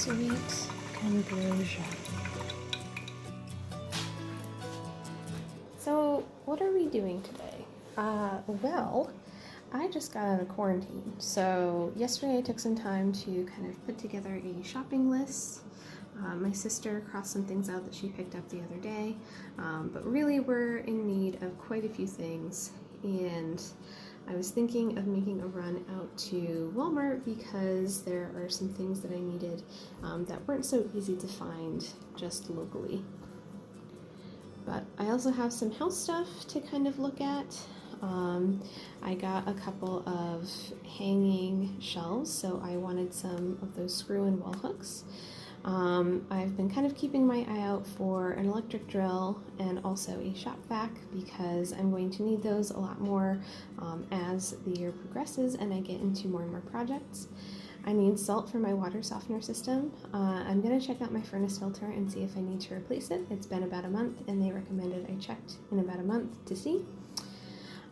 Sweet ambrosia. So, what are we doing today? Well, I just got out of quarantine. So, yesterday I took some time to kind of put together a shopping list. My sister crossed some things out that she picked up the other day, but really we're in need of quite a few things. And I was thinking of making a run out to Walmart because there are some things that I needed that weren't so easy to find just locally. But I also have some house stuff to kind of look at. I got a couple of hanging shelves, so I wanted some of those screw-in wall hooks. I've been kind of keeping my eye out for an electric drill and also a shop vac because I'm going to need those a lot more as the year progresses and I get into more and more projects. I need salt for my water softener system. I'm going to check out my furnace filter and see if I need to replace it. It's been about a month and they recommended I checked in about a month to see.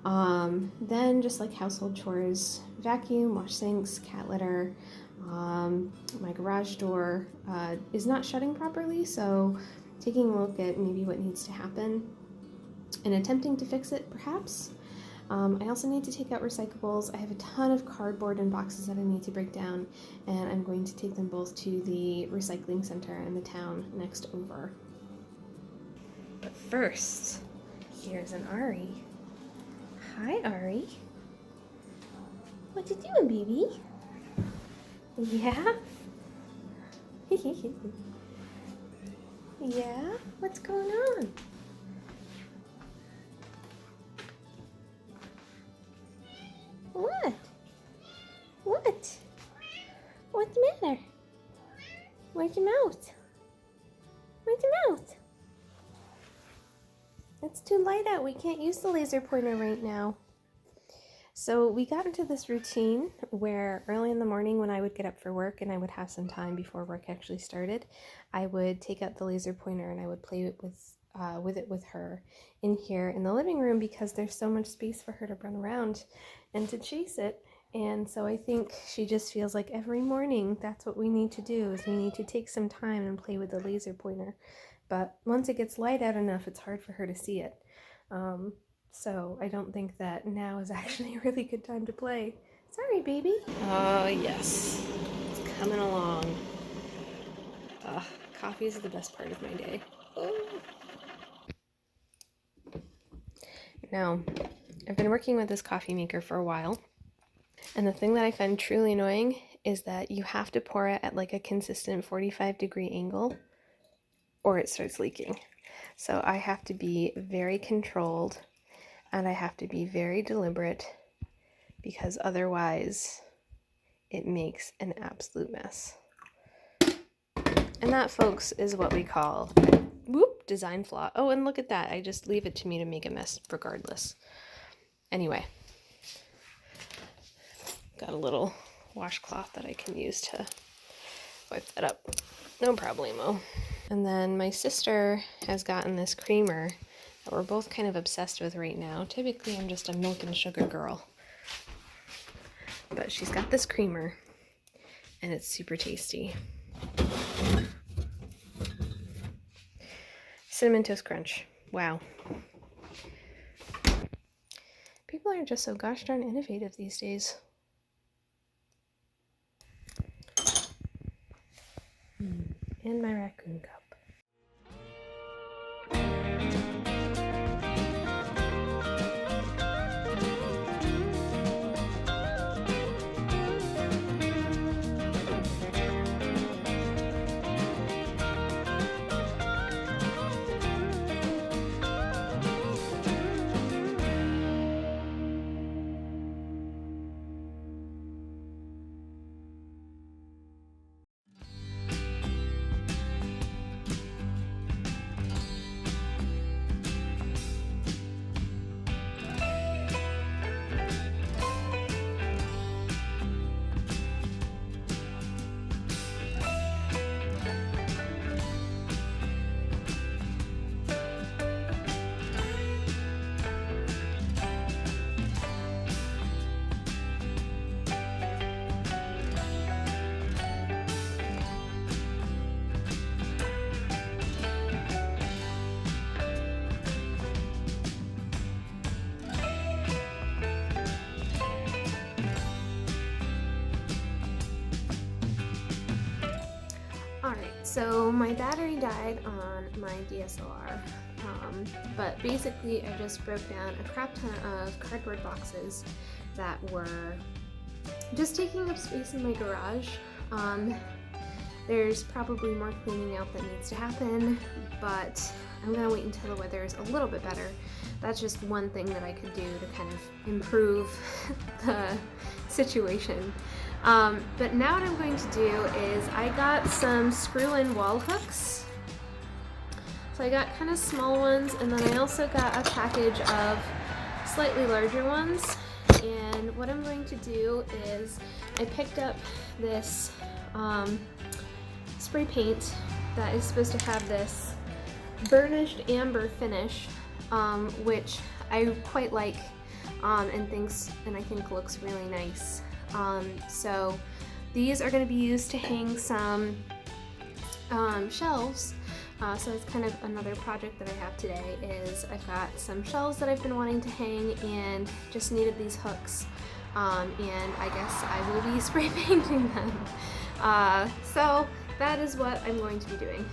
Then just like household chores, vacuum, wash sinks, cat litter. My garage door is not shutting properly, so taking a look at maybe what needs to happen and attempting to fix it perhaps. I also need to take out recyclables. I have a ton of cardboard and boxes that I need to break down, and I'm going to take them both to the recycling center in the town next over. But first, here's an Ari. Hi, Ari. What you doing, baby? Yeah? Yeah? What's going on? What? What? What's the matter? Where's your mouth? Where's your mouth? It's too light out. We can't use the laser pointer right now. So we got into this routine where early in the morning when I would get up for work and I would have some time before work actually started, I would take out the laser pointer and I would play with it with her in here in the living room because there's so much space for her to run around and to chase it. And so I think she just feels like every morning that's what we need to do is we need to take some time and play with the laser pointer. But once it gets light out enough, it's hard for her to see it. So I don't think that now is actually a really good time to play. Sorry, baby. Oh, yes. It's coming along. Coffee is the best part of my day. Oh. Now, I've been working with this coffee maker for a while. And the thing that I find truly annoying is that you have to pour it at like a consistent 45-degree angle or it starts leaking. So I have to be very controlled and I have to be very deliberate because otherwise it makes an absolute mess. And that, folks, is what we call design flaw. Oh, and look at that. I just leave it to me to make a mess regardless. Anyway, got a little washcloth that I can use to wipe that up. No problemo. And then my sister has gotten this creamer that we're both kind of obsessed with right now. Typically, I'm just a milk and sugar girl. But she's got this creamer, and it's super tasty. Cinnamon Toast Crunch. Wow. People are just so gosh darn innovative these days. And my raccoon cup. So my battery died on my DSLR, but basically I just broke down a crap ton of cardboard boxes that were just taking up space in my garage. There's probably more cleaning out that needs to happen, but I'm gonna wait until the weather is a little bit better. That's just one thing that I could do to kind of improve the situation. But now what I'm going to do is I got some screw-in wall hooks. So I got kind of small ones, and then I also got a package of slightly larger ones. And what I'm going to do is I picked up this spray paint that is supposed to have this burnished amber finish, which I quite like and I think looks really nice. So these are going to be used to hang some shelves. So it's kind of another project that I have today is I've got some shelves that I've been wanting to hang and just needed these hooks. And I guess I will be spray painting them. So that is what I'm going to be doing.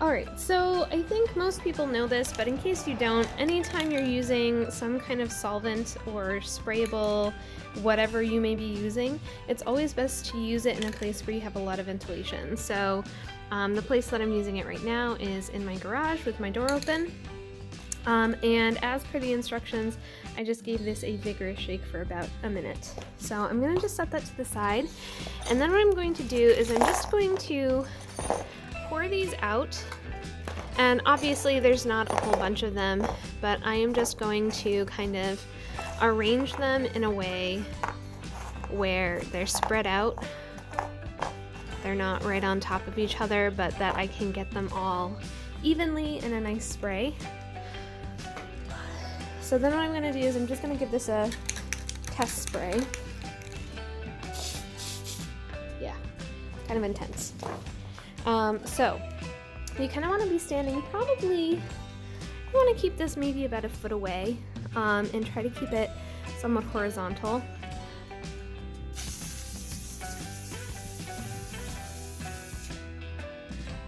Alright, so I think most people know this, but in case you don't, anytime you're using some kind of solvent or sprayable, whatever you may be using, it's always best to use it in a place where you have a lot of ventilation. So the place that I'm using it right now is in my garage with my door open. And as per the instructions, I just gave this a vigorous shake for about a minute. So I'm going to just set that to the side. And then what I'm going to do is I'm just going to pour these out, and obviously there's not a whole bunch of them, but I am just going to kind of arrange them in a way where they're spread out. They're not right on top of each other, but that I can get them all evenly in a nice spray. So then what I'm going to do is I'm just going to give this a test spray. Yeah, kind of intense. So you kind of want to be standing probably, you want to keep this maybe about a foot away, and try to keep it somewhat horizontal.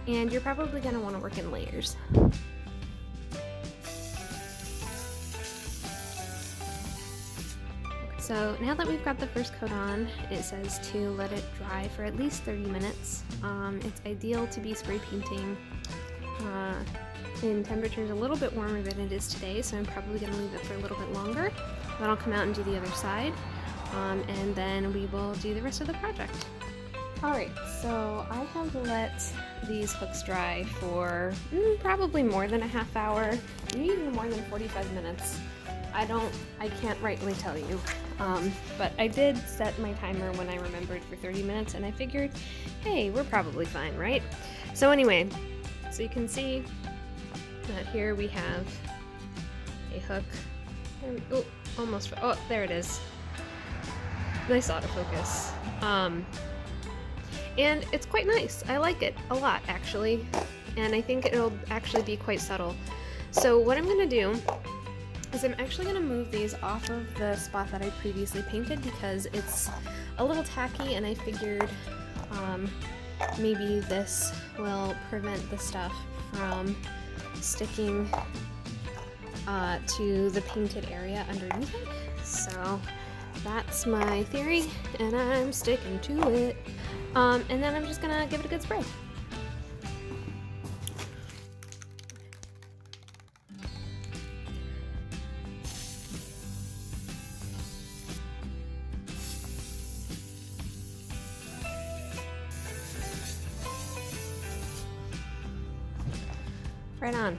And you're probably going to want to work in layers. So now that we've got the first coat on, it says to let it dry for at least 30 minutes. It's ideal to be spray painting in temperatures a little bit warmer than it is today, so I'm probably going to leave it for a little bit longer. Then I'll come out and do the other side, and then we will do the rest of the project. Alright, so I have let these hooks dry for probably more than a half hour, maybe even more than 45 minutes. I can't rightly tell you, but I did set my timer when I remembered for 30 minutes, and I figured, hey, we're probably fine, right? So anyway, so you can see that here we have a hook. Oh, almost, oh, there it is. Nice autofocus. And it's quite nice. I like it a lot, actually, and I think it'll actually be quite subtle. So what I'm gonna do is I'm actually going to move these off of the spot that I previously painted because it's a little tacky, and I figured maybe this will prevent the stuff from sticking to the painted area underneath it. So that's my theory, and I'm sticking to it. And then I'm just going to give it a good spray. Right on.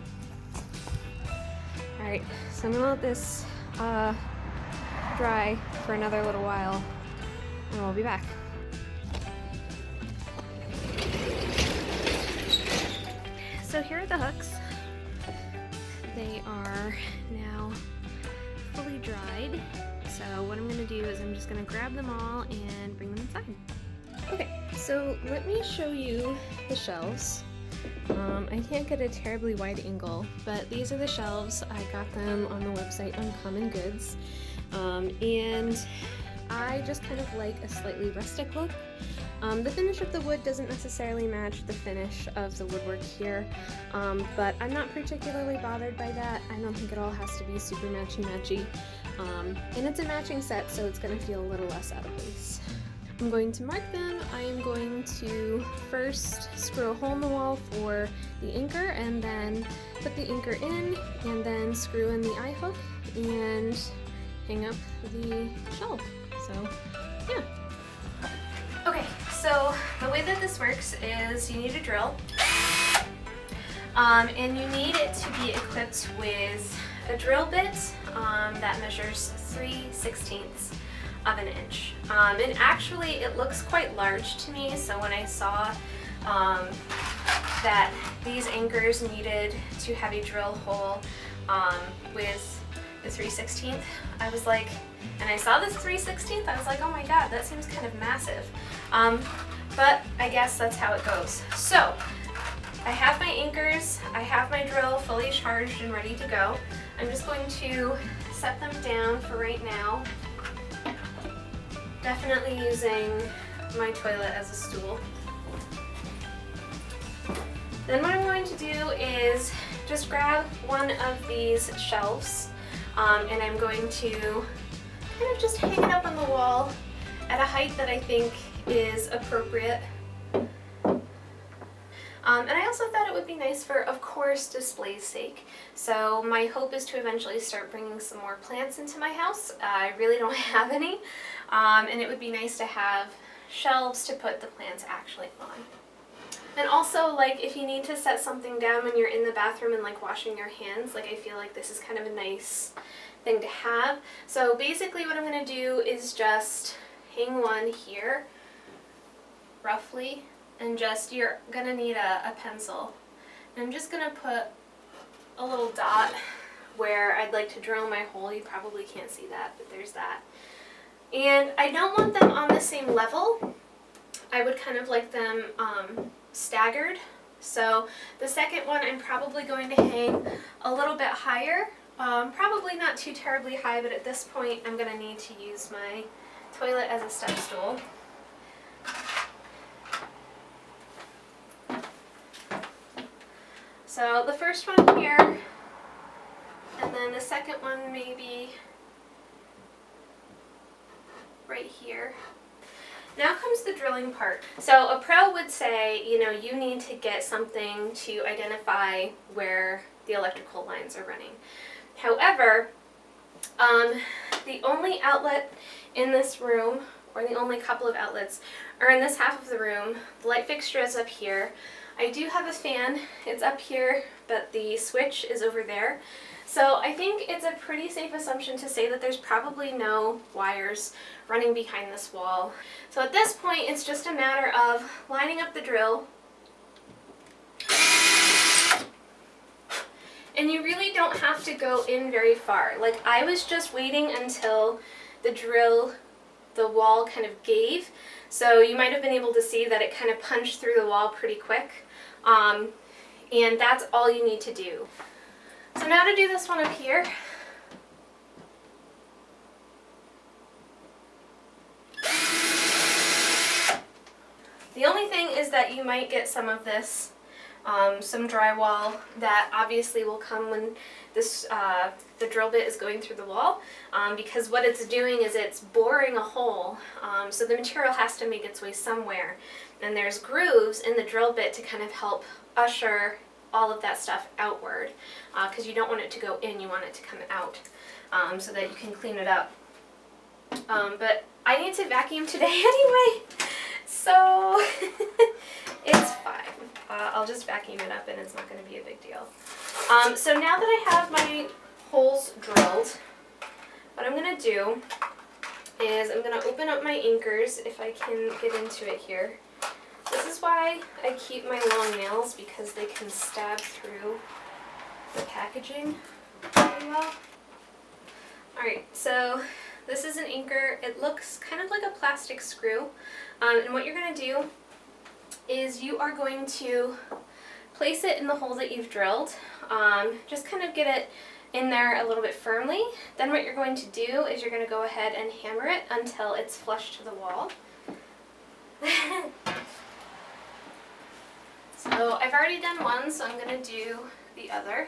Alright, so I'm gonna let this dry for another little while, and we'll be back. So here are the hooks. They are now fully dried. So what I'm gonna do is I'm just gonna grab them all and bring them inside. Okay, so let me show you the shelves. I can't get a terribly wide angle, but these are the shelves. I got them on the website Uncommon Goods, and I just kind of like a slightly rustic look. The finish of the wood doesn't necessarily match the finish of the woodwork here, but I'm not particularly bothered by that. I don't think it all has to be super matchy-matchy. And it's a matching set, so it's going to feel a little less out of place. I'm going to mark them. I am going to first screw a hole in the wall for the anchor and then put the anchor in and then screw in the eye hook and hang up the shelf. So, yeah. Okay, so the way that this works is you need a drill, and you need it to be equipped with a drill bit that measures 3/16 of an inch. And actually it looks quite large to me, so when I saw that these anchors needed to have a drill hole with the 3/16, I was like, and I saw this 3/16, I was like, oh my god, that seems kind of massive. But I guess that's how it goes. So I have my anchors, I have my drill fully charged and ready to go. I'm just going to set them down for right now. Definitely using my toilet as a stool. Then what I'm going to do is just grab one of these shelves, and I'm going to kind of just hang it up on the wall at a height that I think is appropriate. And I also thought it would be nice for, of course, display's sake. So my hope is to eventually start bringing some more plants into my house. I really don't have any, and it would be nice to have shelves to put the plants actually on. And also, like, if you need to set something down when you're in the bathroom and like washing your hands, like, I feel like this is kind of a nice thing to have. So basically what I'm going to do is just hang one here, roughly, and just, you're going to need a pencil. And I'm just going to put a little dot where I'd like to drill my hole. You probably can't see that, but there's that. And I don't want them on the same level. I would kind of like them staggered. So the second one I'm probably going to hang a little bit higher. Probably not too terribly high, but at this point I'm going to need to use my toilet as a step stool. So the first one here, and then the second one maybe right here. Now comes the drilling part. So a pro would say, you know, you need to get something to identify where the electrical lines are running. However, the only outlet in this room, or the only couple of outlets, are in this half of the room. The light fixture is up here. I do have a fan, it's up here, but the switch is over there. So I think it's a pretty safe assumption to say that there's probably no wires running behind this wall. So at this point, it's just a matter of lining up the drill. And you really don't have to go in very far. Like, I was just waiting until the wall kind of gave. So you might have been able to see that it kind of punched through the wall pretty quick. And that's all you need to do. So now to do this one up here. The only thing is that you might get some of this, some drywall that obviously will come when this the drill bit is going through the wall, because what it's doing is it's boring a hole, so the material has to make its way somewhere, and there's grooves in the drill bit to kind of help usher all of that stuff outward, because you don't want it to go in, you want it to come out, so that you can clean it up. But I need to vacuum today anyway, so it's fine. I'll just vacuum it up and it's not going to be a big deal. So now that I have my holes drilled, what I'm going to do is I'm going to open up my anchors if I can get into it here. This is why I keep my long nails, because they can stab through the packaging pretty well. Alright, so this is an anchor. It looks kind of like a plastic screw. And what you're going to do is you are going to place it in the hole that you've drilled. Just kind of get it in there a little bit firmly. Then what you're going to do is you're going to go ahead and hammer it until it's flush to the wall. So I've already done one, so I'm going to do the other.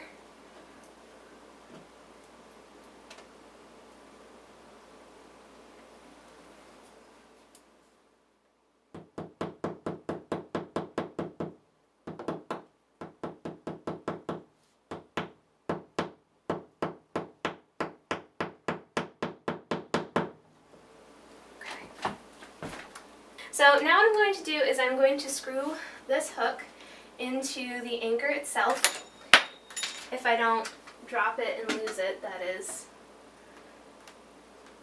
So now what I'm going to do is I'm going to screw this hook into the anchor itself. If I don't drop it and lose it, that is.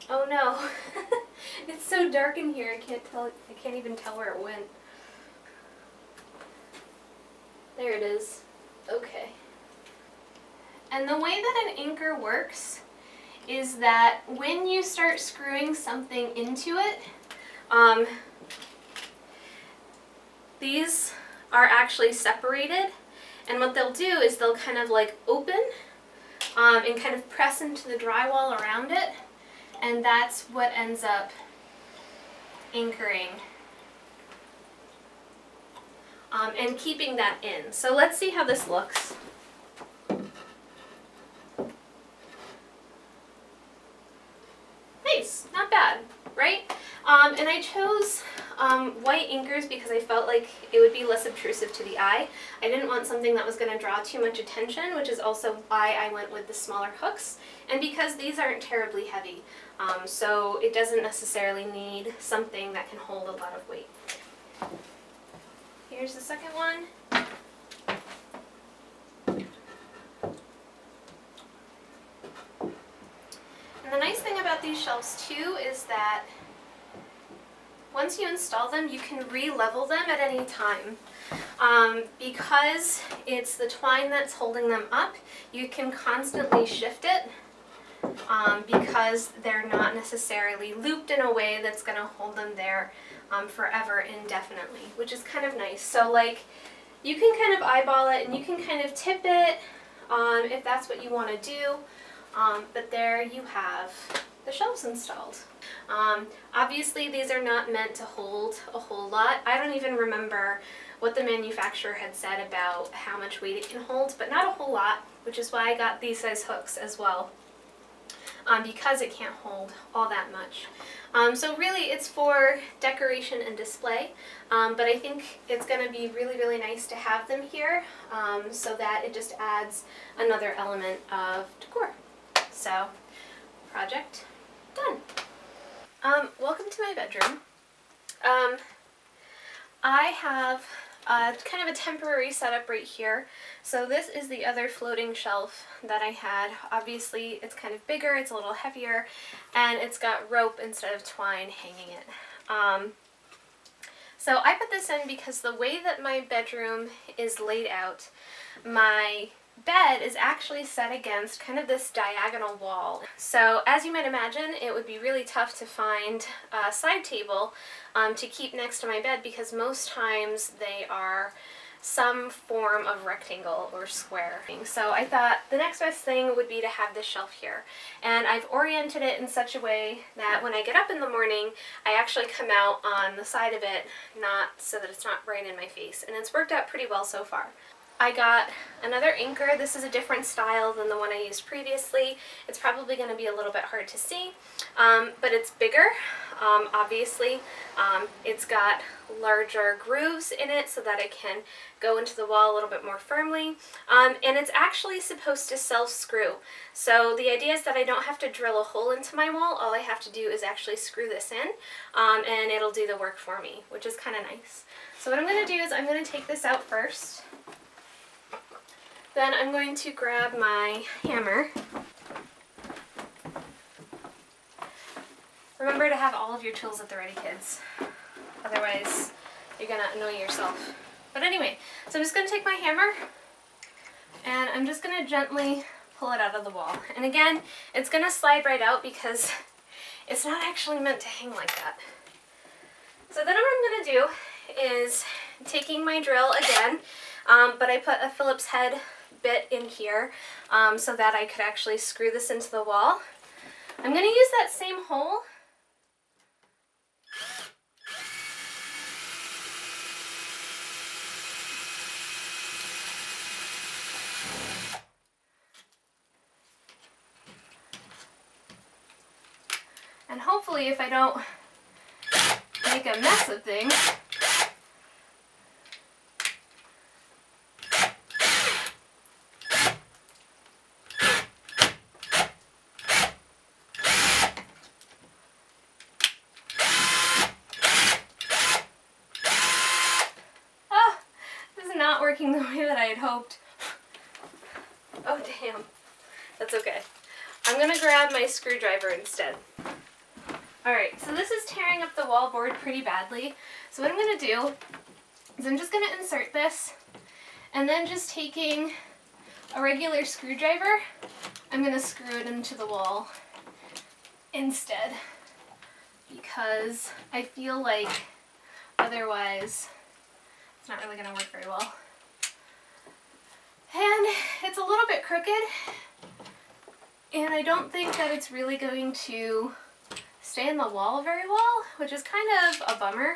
Oh no, it's so dark in here, I can't even tell where it went. There it is. Okay. And the way that an anchor works is that when you start screwing something into it, these are actually separated, and what they'll do is they'll kind of like open and kind of press into the drywall around it, and that's what ends up anchoring and keeping that in. So let's see how this looks. Nice, not bad, right? And I chose white anchors because I felt like it would be less obtrusive to the eye. I didn't want something that was going to draw too much attention, which is also why I went with the smaller hooks, and because these aren't terribly heavy, so it doesn't necessarily need something that can hold a lot of weight. Here's the second one. And the nice thing about these shelves too is that once you install them, you can re-level them at any time. Because it's the twine that's holding them up, you can constantly shift it because they're not necessarily looped in a way that's going to hold them there forever indefinitely, which is kind of nice. So like, you can kind of eyeball it and you can kind of tip it if that's what you want to do, but there you have the shelves installed. Obviously these are not meant to hold a whole lot. I don't even remember what the manufacturer had said about how much weight it can hold, but not a whole lot, which is why I got these size hooks as well, because it can't hold all that much. So really it's for decoration and display, but I think it's going to be really, really nice to have them here so that it just adds another element of decor. So, project done. Welcome to my bedroom. I have kind of a temporary setup right here. So this is the other floating shelf that I had. Obviously it's kind of bigger, it's a little heavier, and it's got rope instead of twine hanging it. So I put this in because the way that my bedroom is laid out, my bed is actually set against kind of this diagonal wall. So as you might imagine, it would be really tough to find a side table to keep next to my bed, because most times they are some form of rectangle or square. So I thought the next best thing would be to have this shelf here. And I've oriented it in such a way that when I get up in the morning, I actually come out on the side of it, not so that it's not right in my face. And it's worked out pretty well so far. I got another anchor. This is a different style than the one I used previously. It's probably going to be a little bit hard to see, but it's bigger, obviously. It's got larger grooves in it so that it can go into the wall a little bit more firmly, and it's actually supposed to self-screw. So the idea is that I don't have to drill a hole into my wall. All I have to do is actually screw this in, and it'll do the work for me, which is kind of nice. So what I'm going to do is I'm going to take this out first. Then I'm going to grab my hammer. Remember to have all of your tools at the ready, kids. Otherwise, you're going to annoy yourself. But anyway, so I'm just going to take my hammer, and I'm just going to gently pull it out of the wall. And again, it's going to slide right out because it's not actually meant to hang like that. So then what I'm going to do is taking my drill again, but I put a Phillips head bit in here so that I could actually screw this into the wall. I'm going to use that same hole hopefully if I don't make a mess of things. Oh, this is not working the way that I had hoped. Oh damn, that's okay. I'm gonna grab my screwdriver instead. Alright, so this is tearing up the wallboard pretty badly. So what I'm gonna do is I'm just gonna insert this, and then just taking a regular screwdriver, I'm gonna screw it into the wall instead, because I feel like otherwise it's not really gonna work very well. And it's a little bit crooked, and I don't think that it's really going to stay in the wall very well, which is kind of a bummer.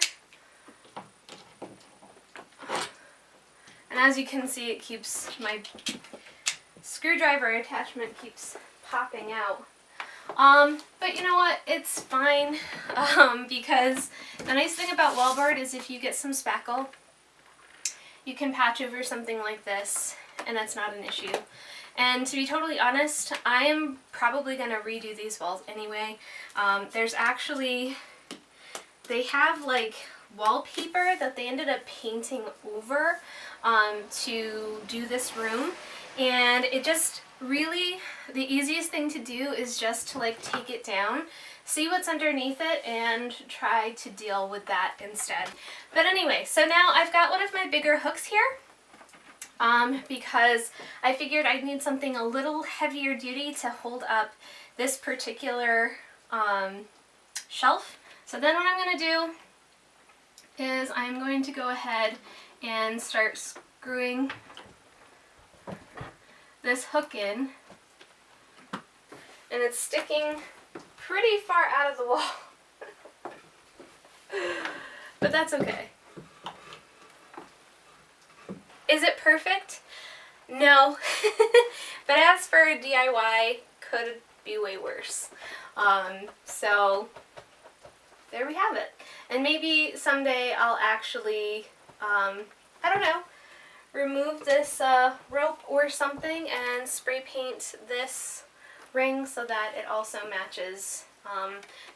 And as you can see, it keeps, my screwdriver attachment keeps popping out. But you know what, it's fine, because the nice thing about wallboard is if you get some spackle, you can patch over something like this, and that's not an issue. And to be totally honest, I am probably going to redo these walls anyway. There's actually, they have like wallpaper that they ended up painting over to do this room, and it just really, the easiest thing to do is just to like take it down, see what's underneath it, and try to deal with that instead. But anyway, so now I've got one of my bigger hooks here, because I figured I'd need something a little heavier duty to hold up this particular shelf. So then what I'm going to do is I'm going to go ahead and start screwing this hook in, and it's sticking pretty far out of the wall. But that's okay. Is it perfect? No. But as for DIY, could be way worse. So there we have it. And maybe someday I'll actually, I don't know, remove this rope or something and spray paint this ring so that it also matches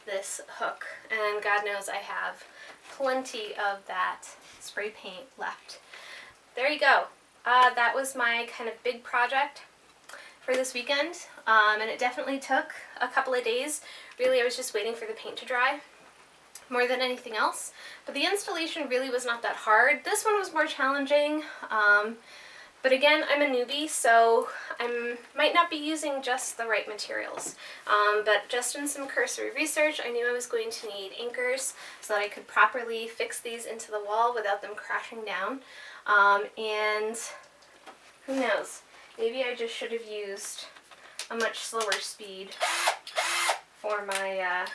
this hook. And God knows I have plenty of that spray paint left. There you go. That was my kind of big project for this weekend, and it definitely took a couple of days. Really, I was just waiting for the paint to dry more than anything else, but the installation really was not that hard. This one was more challenging, but again, I'm a newbie, so I might not be using just the right materials, but just in some cursory research, I knew I was going to need anchors so that I could properly fix these into the wall without them crashing down. And who knows, maybe I just should have used a much slower speed for my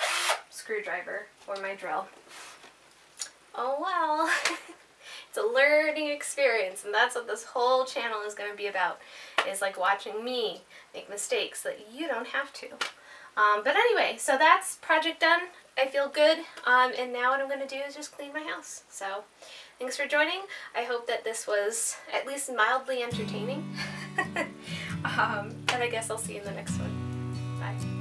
screwdriver or my drill. Oh well, it's a learning experience, and that's what this whole channel is going to be about, is like watching me make mistakes so that you don't have to. But anyway, so that's project done. I feel good, and now what I'm going to do is just clean my house. So thanks for joining. I hope that this was at least mildly entertaining. And I guess I'll see you in the next one. Bye.